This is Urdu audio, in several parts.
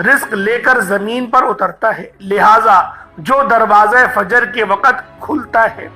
رزق لے کر زمین پر اترتا ہے، لہٰذا جو دروازہ فجر کے وقت کھلتا ہے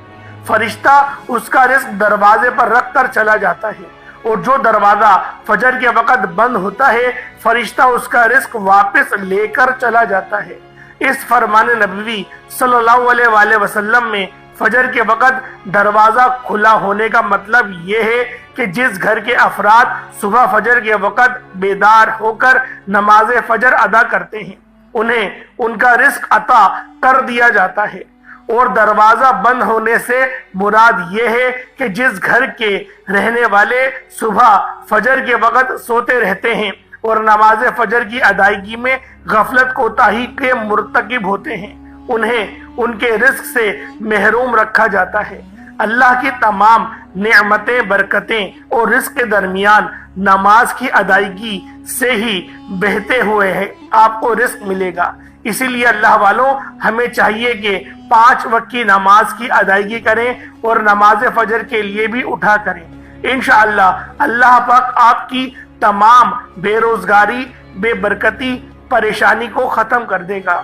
فرشتہ اس کا رزق دروازے پر رکھ کر چلا جاتا ہے، اور جو دروازہ فجر کے وقت بند ہوتا ہے فرشتہ اس کا رزق واپس لے کر چلا جاتا ہے۔ اس فرمان نبوی صلی اللہ علیہ وآلہ وسلم میں فجر کے وقت دروازہ کھلا ہونے کا مطلب یہ ہے کہ جس گھر کے افراد صبح فجر کے وقت بیدار ہو کر نماز فجر ادا کرتے ہیں انہیں ان کا رزق عطا کر دیا جاتا ہے، اور دروازہ بند ہونے سے مراد یہ ہے کہ جس گھر کے رہنے والے صبح فجر کے وقت سوتے رہتے ہیں اور نماز فجر کی ادائیگی میں غفلت کوتاہی کے مرتکب ہوتے ہیں انہیں ان کے رزق سے محروم رکھا جاتا ہے۔ اللہ کی تمام نعمتیں، برکتیں اور رزق کے درمیان نماز کی ادائیگی سے ہی بہتے ہوئے ہیں آپ کو رزق ملے گا۔ اسی لیے اللہ والوں ہمیں چاہیے کہ 5 وقت کی نماز کی ادائیگی کریں اور نماز فجر کے لیے بھی اٹھا کریں۔ انشاءاللہ اللہ پاک آپ کی تمام بے روزگاری، بے برکتی، پریشانی کو ختم کر دے گا۔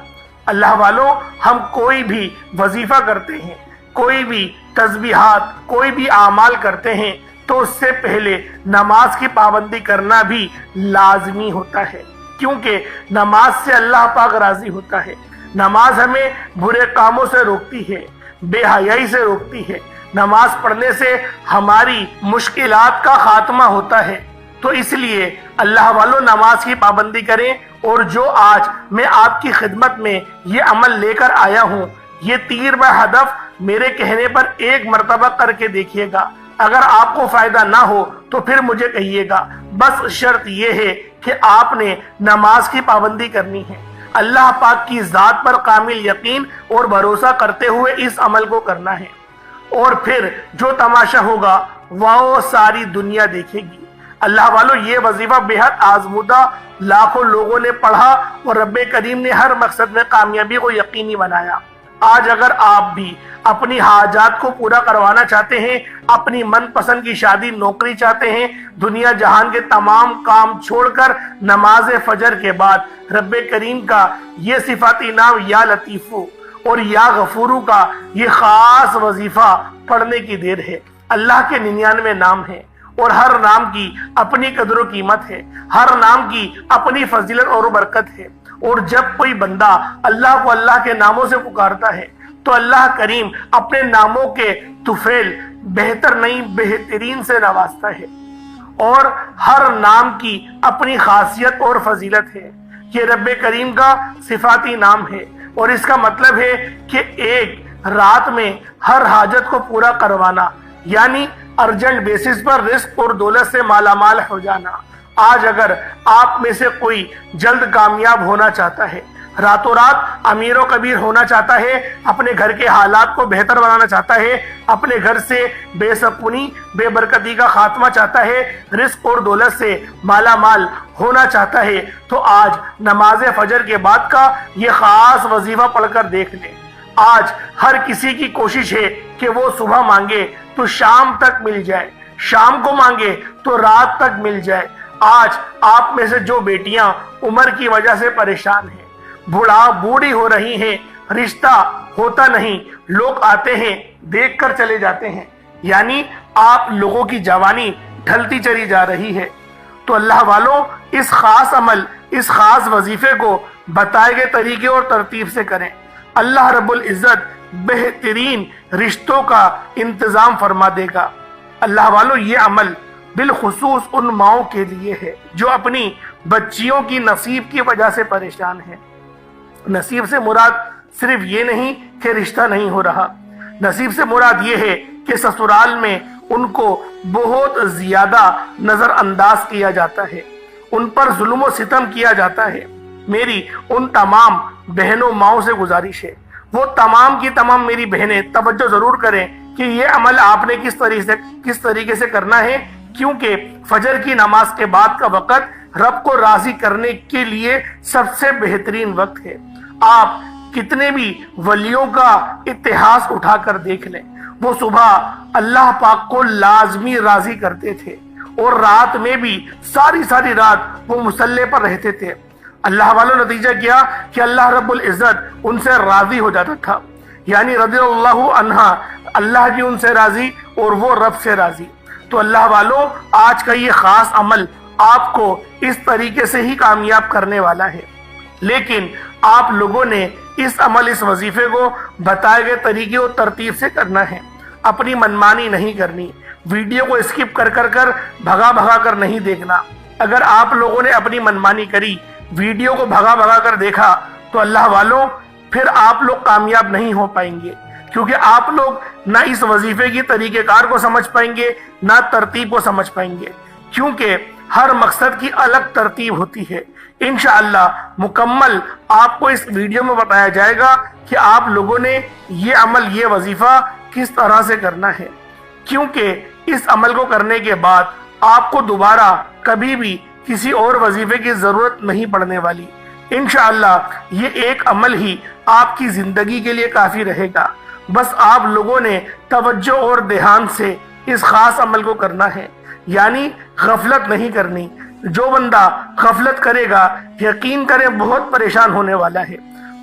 اللہ والوں ہم کوئی بھی وظیفہ کرتے ہیں، کوئی بھی تسبیحات، کوئی بھی اعمال کرتے ہیں تو اس سے پہلے نماز کی پابندی کرنا بھی لازمی ہوتا ہے، کیونکہ نماز سے اللہ پاک راضی ہوتا ہے۔ نماز ہمیں برے کاموں سے روکتی ہے، بے حیائی سے روکتی ہے۔ نماز پڑھنے سے ہماری مشکلات کا خاتمہ ہوتا ہے۔ تو اس لیے اللہ والوں نماز کی پابندی کریں، اور جو آج میں آپ کی خدمت میں یہ عمل لے کر آیا ہوں یہ تیر بہ ہدف میرے کہنے پر 1 مرتبہ کر کے دیکھیے گا۔ اگر آپ کو فائدہ نہ ہو تو پھر مجھے کہیے گا، بس شرط یہ ہے کہ آپ نے نماز کی پابندی کرنی ہے، اللہ پاک کی ذات پر کامل یقین اور بھروسہ کرتے ہوئے اس عمل کو کرنا ہے، اور پھر جو تماشا ہوگا وہ ساری دنیا دیکھے گی۔ اللہ والوں یہ وظیفہ بے حد آزمودہ، لاکھوں لوگوں نے پڑھا اور رب کریم نے ہر مقصد میں کامیابی کو یقینی بنایا۔ آج اگر آپ بھی اپنی حاجات کو پورا کروانا چاہتے ہیں، اپنی من پسند کی شادی، نوکری چاہتے ہیں، دنیا جہان کے تمام کام چھوڑ کر نماز فجر کے بعد رب کریم کا یہ صفاتی نام یا لطیفو اور یا غفورو کا یہ خاص وظیفہ پڑھنے کی دیر ہے۔ اللہ کے 99 نام ہیں اور ہر نام کی اپنی قدر و قیمت ہے، ہر نام کی اپنی فضیلت اور برکت ہے، اور جب کوئی بندہ اللہ کو اللہ کے ناموں سے پکارتا ہے تو اللہ کریم اپنے ناموں کے طفیل بہتر نہیں بہترین سے نوازتا ہے، اور ہر نام کی اپنی خاصیت اور فضیلت ہے۔ یہ رب کریم کا صفاتی نام ہے، اور اس کا مطلب ہے کہ ایک رات میں ہر حاجت کو پورا کروانا، یعنی ارجنٹ بیسس پر رزق اور دولت سے مالا مال ہو جانا۔ آج اگر آپ میں سے کوئی جلد کامیاب ہونا چاہتا ہے، راتوں رات امیر و کبیر ہونا چاہتا ہے، اپنے گھر کے حالات کو بہتر بنانا چاہتا ہے، اپنے گھر سے بے سکونی، بے برکتی کا خاتمہ چاہتا ہے، رزق اور دولت سے مالا مال ہونا چاہتا ہے، تو آج نماز فجر کے بعد کا یہ خاص وظیفہ پڑھ کر دیکھ لیں۔ آج ہر کسی کی کوشش ہے کہ وہ صبح مانگے تو شام تک مل جائے، شام کو مانگے تو رات تک مل جائے۔ آج آپ میں سے جو بیٹیاں عمر کی وجہ سے پریشان ہیں، بوڑھی ہو رہی ہیں، رشتہ ہوتا نہیں، لوگ آتے ہیں دیکھ کر چلے جاتے ہیں، یعنی آپ لوگوں کی جوانی ڈھلتی چلی جا رہی ہے، تو اللہ والوں اس خاص عمل، اس خاص وظیفے کو بتائے گئے طریقے اور ترتیب سے کریں۔ اللہ رب العزت بہترین رشتوں کا انتظام فرما دے گا۔ اللہ والوں یہ عمل بالخصوص ان ماؤں کے لیے ہے جو اپنی بچیوں کی نصیب کی وجہ سے پریشان ہیں۔ نصیب سے مراد صرف یہ نہیں کہ رشتہ نہیں ہو رہا، نصیب سے مراد یہ ہے کہ سسرال میں ان کو بہت زیادہ نظر انداز کیا جاتا ہے، ان پر ظلم و ستم کیا جاتا ہے۔ میری ان تمام بہنوں ماؤں سے گزارش ہے، وہ تمام کی تمام میری بہنیں توجہ ضرور کریں کہ یہ عمل آپ نے کس طریقے سے کرنا ہے، کیونکہ فجر کی نماز کے بعد کا وقت رب کو راضی کرنے کے لیے سب سے بہترین وقت ہے۔ آپ کتنے بھی ولیوں کا اتہاس اٹھا کر دیکھ لیں، وہ صبح اللہ پاک کو لازمی راضی کرتے تھے، اور رات میں بھی ساری ساری رات وہ مصلی پر رہتے تھے۔ اللہ والوں نتیجہ کیا کہ اللہ رب العزت ان سے راضی ہو جاتا تھا، یعنی رضی اللہ عنہ، اللہ بھی ان سے راضی اور وہ رب سے راضی۔ تو اللہ والوں، آج کا یہ خاص عمل آپ کو اس طریقے سے ہی کامیاب کرنے والا ہے، لیکن آپ لوگوں نے اس عمل، اس وظیفے کو بتائے گئے طریقے اور ترتیب سے کرنا ہے، اپنی منمانی نہیں کرنی، ویڈیو کو اسکپ کر بھگا کر نہیں دیکھنا۔ اگر آپ لوگوں نے اپنی منمانی کری، ویڈیو کو بھگا کر دیکھا، تو اللہ والوں پھر آپ لوگ کامیاب نہیں ہو پائیں گے، کیونکہ آپ لوگ نہ اس وظیفے کی طریقہ کار کو سمجھ پائیں گے، نہ ترتیب کو سمجھ پائیں گے، کیونکہ ہر مقصد کی الگ ترتیب ہوتی ہے۔ انشاءاللہ مکمل آپ کو اس ویڈیو میں بتایا جائے گا کہ آپ لوگوں نے یہ عمل، یہ وظیفہ کس طرح سے کرنا ہے، کیونکہ اس عمل کو کرنے کے بعد آپ کو دوبارہ کبھی بھی کسی اور وظیفے کی ضرورت نہیں پڑنے والی۔ انشاءاللہ یہ ایک عمل ہی آپ کی زندگی کے لیے کافی رہے گا، بس آپ لوگوں نے توجہ اور دھیان سے اس خاص عمل کو کرنا ہے، یعنی غفلت نہیں کرنی۔ جو بندہ غفلت کرے گا، یقین کرے بہت پریشان ہونے والا ہے،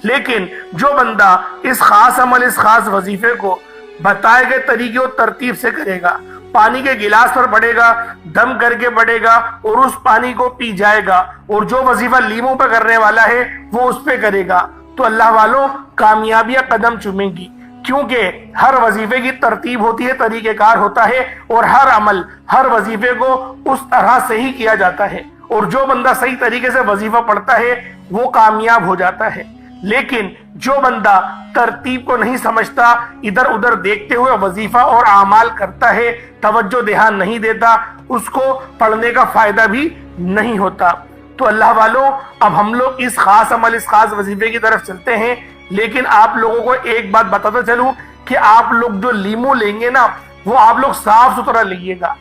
لیکن جو بندہ اس خاص عمل، اس خاص وظیفے کو بتائے گئے طریقے اور ترتیب سے کرے گا، پانی کے گلاس پر پڑے گا، دم کر کے پڑے گا اور اس پانی کو پی جائے گا، اور جو وظیفہ لیموں پہ کرنے والا ہے وہ اس پہ کرے گا، تو اللہ والوں کامیابیاں قدم چومیں گی، کیونکہ ہر وظیفے کی ترتیب ہوتی ہے، طریقہ کار ہوتا ہے، اور ہر عمل، ہر وظیفے کو اس طرح سے ہی کیا جاتا ہے، اور جو بندہ صحیح طریقے سے وظیفہ پڑھتا ہے وہ کامیاب ہو جاتا ہے۔ لیکن جو بندہ ترتیب کو نہیں سمجھتا، ادھر ادھر دیکھتے ہوئے وظیفہ اور اعمال کرتا ہے، توجہ دھیان نہیں دیتا، اس کو پڑھنے کا فائدہ بھی نہیں ہوتا۔ تو اللہ والوں، اب ہم لوگ اس خاص عمل، اس خاص وظیفے کی طرف چلتے ہیں، لیکن آپ لوگوں کو ایک بات بتاتا چلوں کہ آپ لوگ جو لیمو لیں گے نا، وہ آپ لوگ صاف ستھرا لیجیے گا،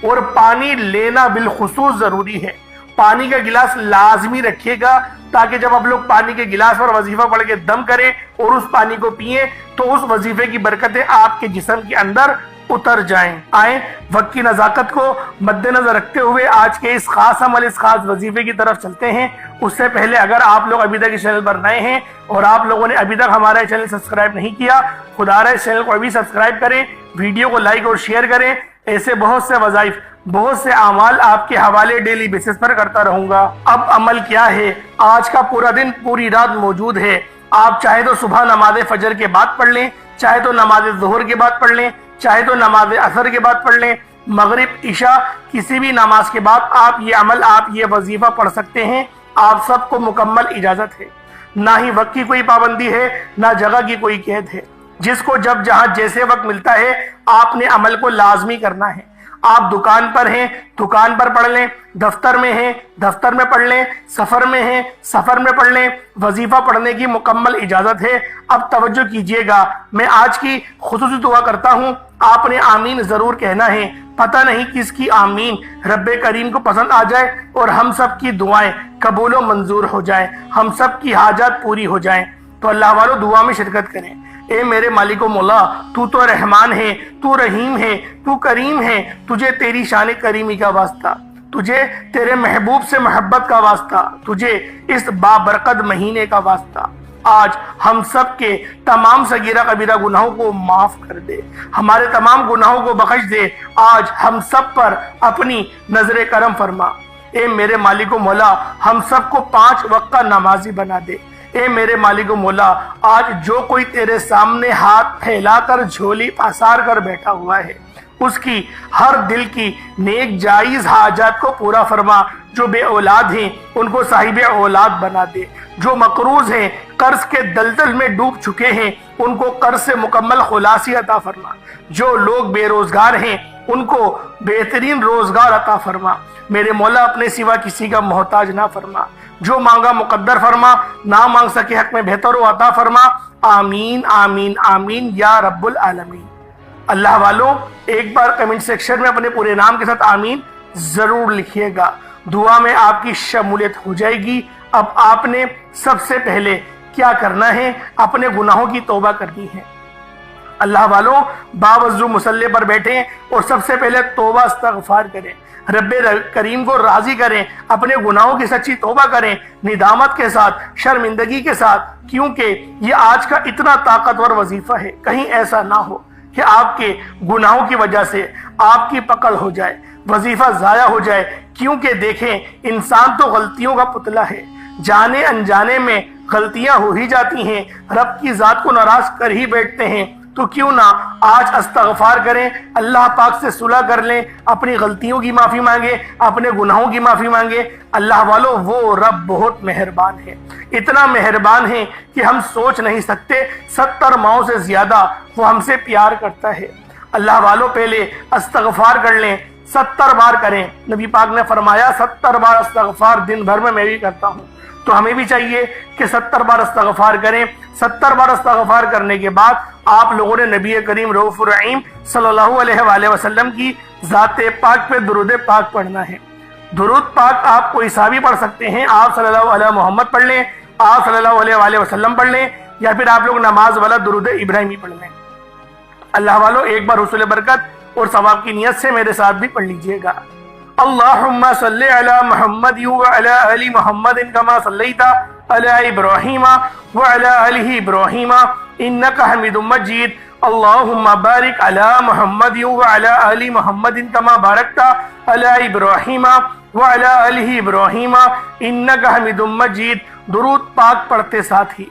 اور پانی لینا بالخصوص ضروری ہے۔ پانی کا گلاس لازمی رکھیے گا، تاکہ جب آپ لوگ پانی کے گلاس پر وظیفہ پڑھ کے دم کریں اور اس پانی کو پئیں تو اس وظیفے کی برکتیں آپ کے جسم کے اندر اتر جائیں۔ آئیں وقت کی نزاکت کو مد نظر رکھتے ہوئے آج کے اس خاص عمل، اس خاص وظیفے کی طرف چلتے ہیں۔ اس سے پہلے اگر آپ لوگ ابھی تک اس چینل پر نئے ہیں اور آپ لوگوں نے ابھی تک ہمارا چینل سبسکرائب نہیں کیا، خدا رہا اس چینل کو ابھی سبسکرائب کریں، ویڈیو کو لائک اور شیئر کریں۔ ایسے بہت سے وظائف، بہت سے اعمال آپ کے حوالے ڈیلی بیسس پر کرتا رہوں گا۔ اب عمل کیا ہے؟ آج کا پورا دن، پوری رات موجود ہے۔ آپ چاہے تو صبح نماز فجر کے بعد پڑھ لیں، چاہے تو نماز ظہر کے بعد پڑھ لیں، چاہے تو نماز عصر کے بعد پڑھ لیں، مغرب، عشاء، کسی بھی نماز کے بعد آپ یہ عمل، آپ یہ وظیفہ پڑھ سکتے ہیں۔ آپ سب کو مکمل اجازت ہے، نہ ہی وقت کی کوئی پابندی ہے، نہ جگہ کی کوئی قید ہے۔ جس کو جب جہاں جیسے وقت ملتا ہے آپ نے عمل کو لازمی کرنا ہے۔ آپ دکان پر ہیں، دکان پر پڑھ لیں، دفتر میں ہیں، دفتر میں پڑھ لیں، سفر میں ہیں، سفر میں پڑھ لیں، وظیفہ پڑھنے کی مکمل اجازت ہے۔ اب توجہ کیجئے گا، میں آج کی خصوصی دعا کرتا ہوں، آپ نے آمین ضرور کہنا ہے۔ پتہ نہیں کس کی آمین رب کریم کو پسند آ جائے اور ہم سب کی دعائیں قبول و منظور ہو جائیں، ہم سب کی حاجات پوری ہو جائیں۔ تو اللہ والوں دعا میں شرکت کریں۔ اے میرے مالک و مولا، تو تو رحمان ہے، تو رحیم ہے، تو کریم ہے، تجھے تیری شان کریمی کا واسطہ، تجھے تیرے محبوب سے محبت کا واسطہ، تجھے اس بابرکت مہینے کا واسطہ۔ آج ہم سب کے تمام صغیرہ کبیرہ گناہوں کو معاف کر دے، ہمارے تمام گناہوں کو بخش دے۔ آج ہم سب پر اپنی نظر کرم فرما۔ اے میرے مالک و مولا، ہم سب کو 5 وقت کا نمازی بنا دے۔ اے میرے مالک و مولا، آج جو کوئی تیرے سامنے ہاتھ پھیلا کر جھولی پسار کر بیٹھا ہوا ہے، اس کی ہر دل کی نیک جائز حاجات کو پورا فرما۔ جو بے اولاد ہیں ان کو صاحب اولاد بنا دے، جو مقروض ہیں، قرض کے دلدل میں ڈوب چکے ہیں، ان کو قرض سے مکمل خلاصی عطا فرما۔ جو لوگ بے روزگار ہیں ان کو بہترین روزگار عطا فرما۔ میرے مولا اپنے سوا کسی کا محتاج نہ فرما، جو مانگا مقدر فرما، نہ مانگ سکے حق میں بہتر و عطا فرما۔ آمین آمین آمین یا رب العالمین۔ اللہ والوں، ایک بار کمنٹ سیکشن میں اپنے پورے نام کے ساتھ آمین ضرور لکھیے گا، دعا میں آپ کی شمولیت ہو جائے گی۔ اب آپ نے سب سے پہلے کیا کرنا ہے؟ اپنے گناہوں کی توبہ کرنی ہے۔ اللہ والوں باوضو مسلح پر بیٹھیں اور سب سے پہلے توبہ استغفار کریں، رب کریم کو راضی کریں، اپنے گناہوں کی سچی توبہ کریں ندامت کے ساتھ، شرمندگی کے ساتھ، کیونکہ یہ آج کا اتنا طاقتور وظیفہ ہے، کہیں ایسا نہ ہو کہ آپ کے گناہوں کی وجہ سے آپ کی پکڑ ہو جائے، وظیفہ ضائع ہو جائے۔ کیونکہ دیکھیں انسان تو غلطیوں کا پتلا ہے، جانے انجانے میں غلطیاں ہو ہی جاتی ہیں، رب کی ذات کو ناراض کر ہی بیٹھتے ہیں، تو کیوں نہ آج استغفار کریں، اللہ پاک سے صلح کر لیں، اپنی غلطیوں کی معافی مانگے، اپنے گناہوں کی معافی مانگے۔ اللہ والوں وہ رب بہت مہربان ہے، اتنا مہربان ہے کہ ہم سوچ نہیں سکتے، 70 ماؤں سے زیادہ وہ ہم سے پیار کرتا ہے۔ اللہ والوں پہلے استغفار کر لیں، 70 بار کریں، نبی پاک نے فرمایا 70 بار استغفار دن بھر میں بھی کرتا ہوں، تو ہمیں بھی چاہیے کہ 70 بار استغفار کریں۔ 70 بار استغفار کرنے کے بعد آپ لوگوں نے نبی کریم رؤوف الرحیم صلی اللہ علیہ وآلہ وسلم کی ذات پاک پہ درود پاک پڑھنا ہے۔ درود پاک آپ کوئی سا بھی پڑھ سکتے ہیں، آپ صلی اللہ علیہ محمد پڑھ لیں، آپ صلی اللہ علیہ وآلہ وسلم پڑھ لیں، یا پھر آپ لوگ نماز والا درود ابراہیمی پڑھ لیں۔ اللہ والوں ایک بار حصول برکت اور ثواب کی نیت سے میرے ساتھ بھی پڑھ لیجئے گا۔ اللہم صلی علی محمد وعلی آل محمد کما صلیت علی ابراہیم وعلی آل ابراہیم انکا حمید مجید۔ اللہم بارک علی محمد وعلی آل محمد کما بارکت علی ابراہیم وعلی آل ابراہیم انکا حمید مجید۔ درود پاک پڑھتے ساتھ ہی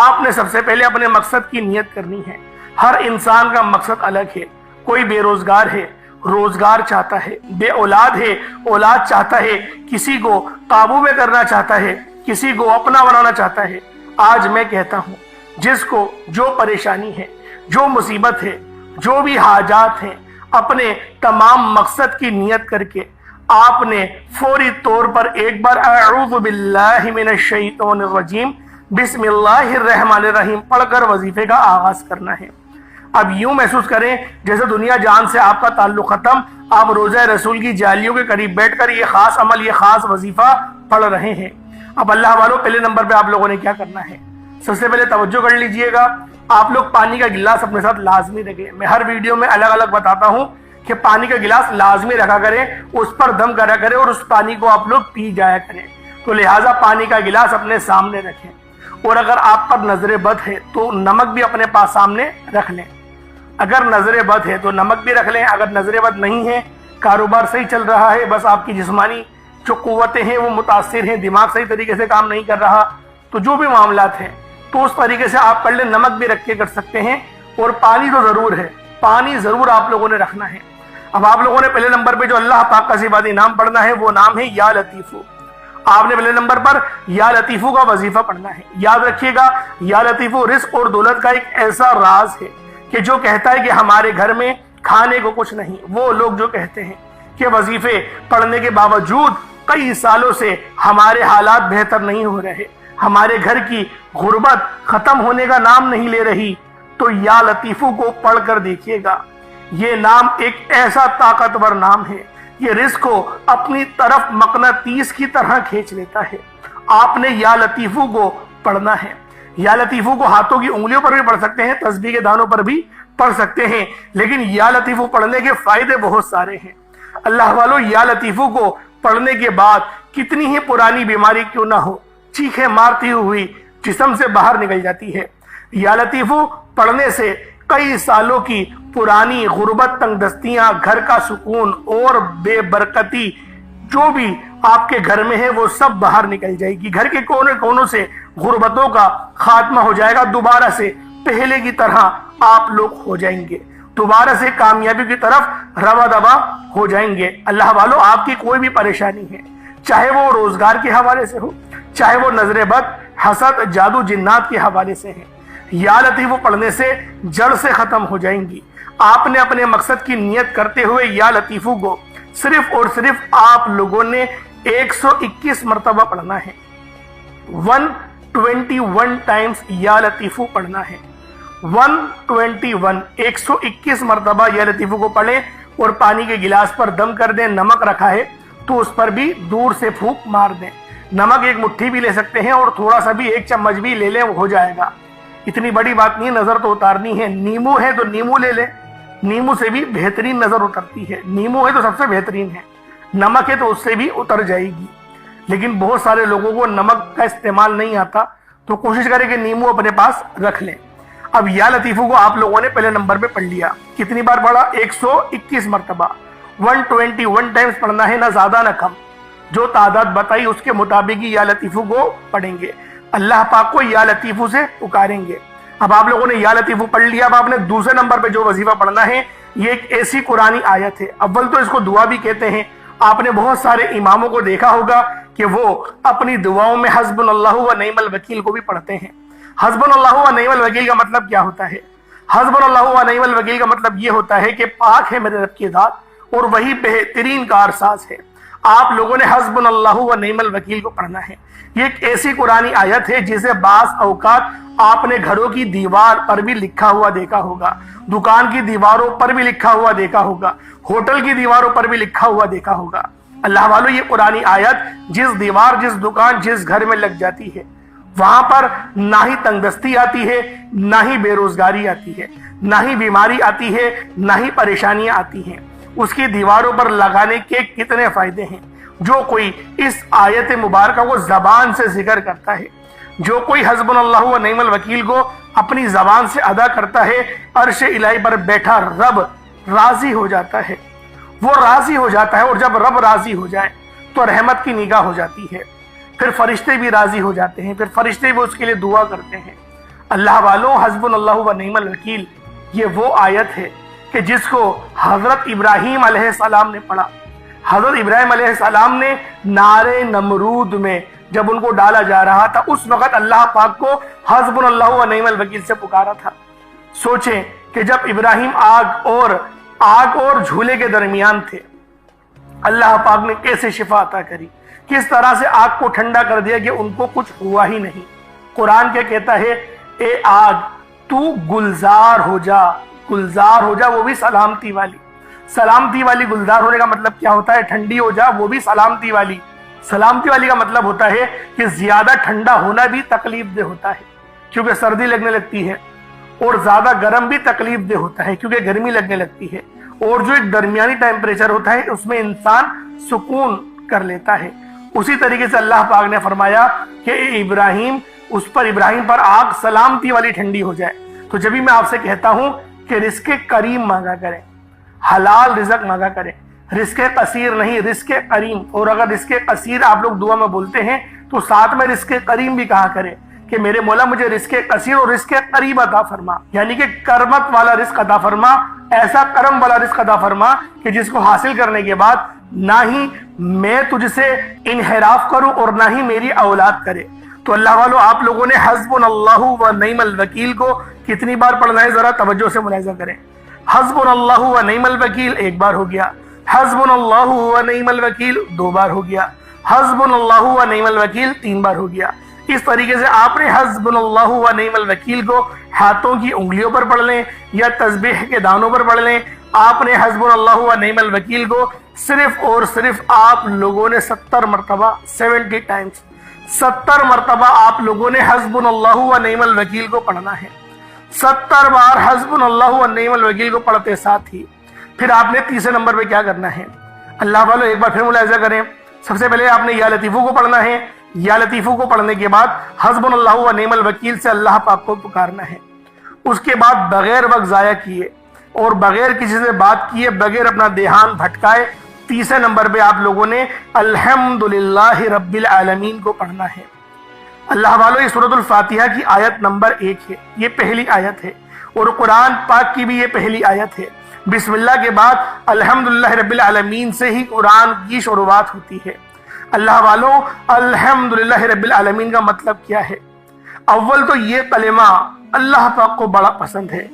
آپ نے سب سے پہلے اپنے مقصد کی نیت کرنی ہے۔ ہر انسان کا مقصد الگ ہے، کوئی بے روزگار ہے، روزگار چاہتا ہے، بے اولاد ہے، اولاد چاہتا ہے، کسی کو قابو میں کرنا چاہتا ہے، کسی کو اپنا بنانا چاہتا ہے۔ آج میں کہتا ہوں جس کو جو پریشانی ہے، جو مصیبت ہے، جو بھی حاجات ہیں، اپنے تمام مقصد کی نیت کر کے آپ نے فوری طور پر ایک بار اعوذ باللہ من الشیطان الرجیم بسم اللہ الرحمن الرحیم پڑھ کر وظیفے کا آغاز کرنا ہے۔ اب یوں محسوس کریں جیسے دنیا جان سے آپ کا تعلق ختم، آپ روضہ رسول کی جالیوں کے قریب بیٹھ کر یہ خاص عمل، یہ خاص وظیفہ پڑھ رہے ہیں۔ اب اللہ والوں پہلے نمبر پہ آپ لوگوں نے کیا کرنا ہے، سب سے پہلے توجہ کر لیجئے گا، آپ لوگ پانی کا گلاس اپنے ساتھ لازمی رکھیں۔ میں ہر ویڈیو میں الگ الگ بتاتا ہوں کہ پانی کا گلاس لازمی رکھا کریں، اس پر دم کرا کریں اور اس پانی کو آپ لوگ پی جایا کریں، تو لہٰذا پانی کا گلاس اپنے سامنے رکھیں۔ اور اگر آپ پر نظر بد ہے تو نمک بھی اپنے پاس سامنے رکھ لیں، اگر نظر بد ہے تو نمک بھی رکھ لیں، اگر نظر بد نہیں ہے، کاروبار صحیح چل رہا ہے، بس آپ کی جسمانی جو قوتیں ہیں وہ متاثر ہیں، دماغ صحیح طریقے سے کام نہیں کر رہا، تو جو بھی معاملات ہیں تو اس طریقے سے آپ کر لیں، نمک بھی رکھ کے کر سکتے ہیں، اور پانی تو ضرور ہے، پانی ضرور آپ لوگوں نے رکھنا ہے۔ اب آپ لوگوں نے پہلے نمبر پہ جو اللہ پاک کا صفاتی نام پڑھنا ہے وہ نام ہے یا لطیفو۔ آپ نے پہلے نمبر پر یا لطیفو کا وظیفہ پڑھنا ہے۔ یاد رکھیے گا یا لطیفو رزق اور دولت کا ایک ایسا راز ہے کہ جو کہتا ہے کہ ہمارے گھر میں کھانے کو کچھ نہیں، وہ لوگ جو کہتے ہیں کہ وظیفے پڑھنے کے باوجود کئی سالوں سے ہمارے حالات بہتر نہیں ہو رہے، ہمارے گھر کی غربت ختم ہونے کا نام نہیں لے رہی، تو یا لطیفو کو پڑھ کر دیکھیے گا۔ یہ نام ایک ایسا طاقتور نام ہے، یہ رزق کو اپنی طرف مقناطیس کی طرح کھینچ لیتا ہے۔ آپ نے یا لطیفو کو پڑھنا ہے۔ یا لطیفو کو ہاتھوں کی انگلیوں پر بھی پڑھ سکتے ہیں، تسبیح کے دانوں پر بھی پڑھ سکتے ہیں، لیکن یا لطیفو پڑھنے کے فائدے بہت سارے ہیں۔ اللہ والوں یا لطیفو کو پڑھنے کے بعد کتنی ہی پرانی بیماری کیوں نہ ہو، چیخیں مارتی ہوئی جسم سے باہر نکل جاتی ہے۔ یا لطیفو پڑھنے سے کئی سالوں کی پرانی غربت، تنگ دستیاں، گھر کا سکون اور بے برکتی جو بھی آپ کے گھر میں ہے وہ سب باہر نکل جائے گی۔ گھر کے کونے کونوں سے غربتوں کا خاتمہ ہو جائے گا، دوبارہ سے پہلے کی طرح آپ لوگ ہو جائیں گے، دوبارہ سے کامیابی کی طرف رواں دواں ہو جائیں گے۔ اللہ والوں آپ کی کوئی بھی پریشانی ہے، چاہے وہ روزگار کے حوالے سے ہو، چاہے وہ نظر بد، حسد، جادو، جنات کے حوالے سے ہے، یا لطیفو پڑھنے سے جڑ سے ختم ہو جائیں گی۔ آپ نے اپنے مقصد کی نیت کرتے ہوئے یا لطیفو کو صرف اور صرف آپ لوگوں نے 121 مرتبہ پڑھنا ہے، 121 ٹائمز یا لطیفو پڑھنا ہے، 121 مرتبہ یا لطیفو کو پڑھیں، اور پانی کے گلاس پر دم کر دیں، نمک رکھا ہے تو اس پر بھی دور سے پھونک مار دیں۔ نمک ایک مٹھی بھی لے سکتے ہیں اور تھوڑا سا بھی 1 چمچ بھی لے لیں، وہ ہو جائے گا۔ اتنی بڑی بات نہیں ہے، نظر تو اتارنی ہے۔ نیمو ہے تو نیمو لے لے، نیمو سے بھی بہترین نظر اترتی ہے، نیمو ہے تو سب سے بہترین ہے، نمک ہے تو اس سے بھی اتر جائے گی۔ لیکن بہت سارے لوگوں کو نمک کا استعمال نہیں آتا، تو کوشش کریں کہ نیمو اپنے پاس رکھ لیں۔ اب یا لطیفو کو آپ لوگوں نے پہلے نمبر پہ پڑھ لیا، کتنی بار پڑھا؟ 121 مرتبہ، 121 ٹائمز پڑھنا ہے، نہ زیادہ نہ کم۔ جو تعداد بتائی اس کے مطابق ہی یا لطیفو کو پڑھیں گے، اللہ پاک کو یا لطیفو سے پکاریں گے۔ اب آپ لوگوں نے یا لطیفو پڑھ لیا، اب آپ نے دوسرے نمبر پہ جو وظیفہ پڑھنا ہے، یہ ایک ایسی قرآنی آیت ہے۔ اول تو اس کو دعا بھی کہتے ہیں۔ آپ نے بہت سارے اماموں کو دیکھا ہوگا کہ وہ اپنی دعاؤں میں حسبنا اللہ و نعم الوکیل کو بھی پڑھتے ہیں۔ حسبنا اللہ و نعم الوکیل کا مطلب کیا ہوتا ہے؟ حسبنا اللہ و نعم الوکیل کا مطلب یہ ہوتا ہے کہ پاک ہے میرے رب کی ذات اور وہی بہترین کارساز ہے۔ آپ لوگوں نے حسبنا اللہ و نعم الوکیل کو پڑھنا ہے۔ یہ ایک ایسی قرآنی آیت ہے جسے بعض اوقات آپ نے گھروں کی دیوار پر بھی لکھا ہوا دیکھا ہوگا، دکان کی دیواروں پر بھی لکھا ہوا دیکھا ہوگا، ہوٹل کی دیواروں پر بھی لکھا ہوا دیکھا ہوگا۔ اللہ والو، یہ قرآنی آیت جس دیوار، جس دکان، جس گھر میں لگ جاتی ہے، وہاں پر نہ ہی تنگ دستی آتی ہے، نہ ہی بے روزگاری آتی ہے، نہ ہی بیماری آتی ہے، نہ ہی پریشانیاں آتی ہیں۔ اس کی دیواروں پر لگانے کے کتنے فائدے ہیں۔ جو کوئی اس آیت مبارکہ کو زبان سے ذکر کرتا ہے، جو کوئی حسبنا اللہ و نعم الوکیل کو اپنی زبان سے ادا کرتا ہے، عرش الہی پر بیٹھا رب راضی ہو جاتا ہے، وہ راضی ہو جاتا ہے۔ اور جب رب راضی ہو جائے تو رحمت کی نگاہ ہو جاتی ہے، پھر فرشتے بھی راضی ہو جاتے ہیں، پھر فرشتے بھی اس کے لیے دعا کرتے ہیں۔ اللہ والوں، حسبنا اللہ و نعم الوکیل یہ وہ آیت ہے کہ جس کو حضرت ابراہیم علیہ السلام نے پڑھا۔ حضرت ابراہیم علیہ السلام نے نارے نمرود میں جب ان کو ڈالا جا رہا تھا، اس وقت اللہ پاک کو حسبنا اللہ و نعم الوکیل سے پکارا تھا۔ سوچیں کہ جب ابراہیم آگ اور جھولے کے درمیان تھے، اللہ پاک نے کیسے شفا عطا کری، کس طرح سے آگ کو ٹھنڈا کر دیا کہ ان کو کچھ ہوا ہی نہیں۔ قرآن کیا کہتا ہے؟ اے آگ تو گلزار ہو جا، گلزار ہو جا، وہ بھی سلامتی والی۔ سلامتی والی گلزار ہونے کا مطلب کیا ہوتا ہے؟ ٹھنڈی ہو جا، وہ بھی سلامتی والی۔ سلامتی والی کا مطلب ہوتا ہے کہ زیادہ ٹھنڈا ہونا بھی تکلیف دہ ہوتا ہے کیونکہ سردی لگنے لگتی ہے، اور زیادہ گرم بھی تکلیف دہ ہوتا ہے کیونکہ گرمی لگنے لگتی ہے، اور جو ایک درمیانی ٹیمپریچر ہوتا ہے اس میں انسان سکون کر لیتا ہے۔ اسی طریقے سے اللہ پاک نے فرمایا کہ اے ابراہیم، ابراہیم پر آگ سلامتی والی ٹھنڈی ہو جائے۔ تو جب بھی میں آپ سے کہتا ہوں کہ رزق کریم مانگا کریں، حلال رزق مانگا کریں، رزق قصیر نہیں، رزق کریم۔ اور اگر رزق قصیر آپ لوگ دعا میں بولتے ہیں تو ساتھ میں رزق کریم بھی کہا کریں کہ میرے مولا مجھے رزق قصیر اور رزق قریب عطا فرما، یعنی کہ کرمت والا رزق عطا فرما، ایسا کرم والا رزق عطا فرما کہ جس کو حاصل کرنے کے بعد نہ ہی میں تجھ سے انحراف کروں اور نہ ہی میری اولاد کرے۔ تو اللہ والو، آپ لوگوں نے حسبنا اللہ و نعم الوکیل کو کتنی بار پڑھنا ہے؟ ذرا توجہ سے ملاحظہ کریں۔ حسبنا اللہ و نعم الوکیل ایک بار ہو گیا، حسبنا اللہ و نعم الوکیل 2 بار ہو گیا، حسبنا اللہ و نعم الوکیل 3 بار ہو گیا۔ اس طریقے سے آپ نے حسبنا اللہ و نعم الوکیل کو ہاتھوں کی انگلیوں پر پڑھ لیں یا تسبیح کے دانوں پر پڑھ لیں۔ آپ نے حسبنا اللہ و نعم الوکیل کو صرف اور صرف آپ لوگوں نے 70 مرتبہ 70 ٹائمز 70 مرتبہ آپ لوگوں نے حسبنا اللہ و نعم الوکیل کو پڑھنا ہے۔ 70 بار حسبنا اللہ و نعم الوکیل کو پڑھتے ساتھ ہی پھر آپ نے تیسرے نمبر پہ کیا کرنا ہے؟ اللہ والو ایک بار پھر ملاحظہ کریں۔ سب سے پہلے آپ نے یا لطیفو کو پڑھنا ہے، یا لطیفو کو پڑھنے کے بعد حسبنا اللہ و نعم الوکیل سے اللہ پاک کو پکارنا ہے۔ اس کے بعد بغیر وقت ضائع کیے اور بغیر کسی سے بات کیے، بغیر اپنا دھیان بھٹکائے، تیسرے نمبر پہ آپ لوگوں نے الحمدللہ رب العالمین کو پڑھنا ہے۔ اللہ والو، یہ سورۃ الفاتحہ کی آیت نمبر 1 ہے، یہ پہلی آیت ہے، اور قرآن پاک کی بھی یہ پہلی آیت ہے۔ بسم اللہ کے بعد الحمدللہ رب العالمین سے ہی قرآن کی شروعات ہوتی ہے۔ اللہ والو، الحمدللہ رب العالمین کا مطلب کیا ہے؟ اول تو یہ کلمہ اللہ پاک کو بڑا پسند ہے،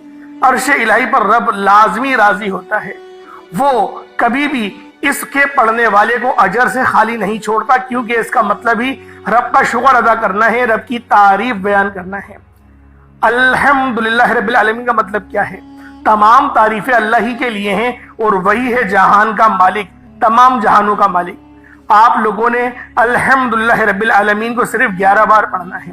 عرش الہی پر رب لازمی راضی ہوتا ہے، وہ کبھی بھی اس کے پڑھنے والے کو اجر سے خالی نہیں چھوڑتا، کیونکہ اس کا مطلب ہی رب کا شکر ادا کرنا ہے، رب کی تعریف بیان کرنا ہے۔ الحمدللہ رب العالمین کا مطلب کیا ہے؟ تمام تعریفیں اللہ ہی کے لیے ہیں اور وہی ہے جہان کا مالک، تمام جہانوں کا مالک۔ آپ لوگوں نے الحمدللہ رب العالمین کو صرف 11 بار پڑھنا ہے۔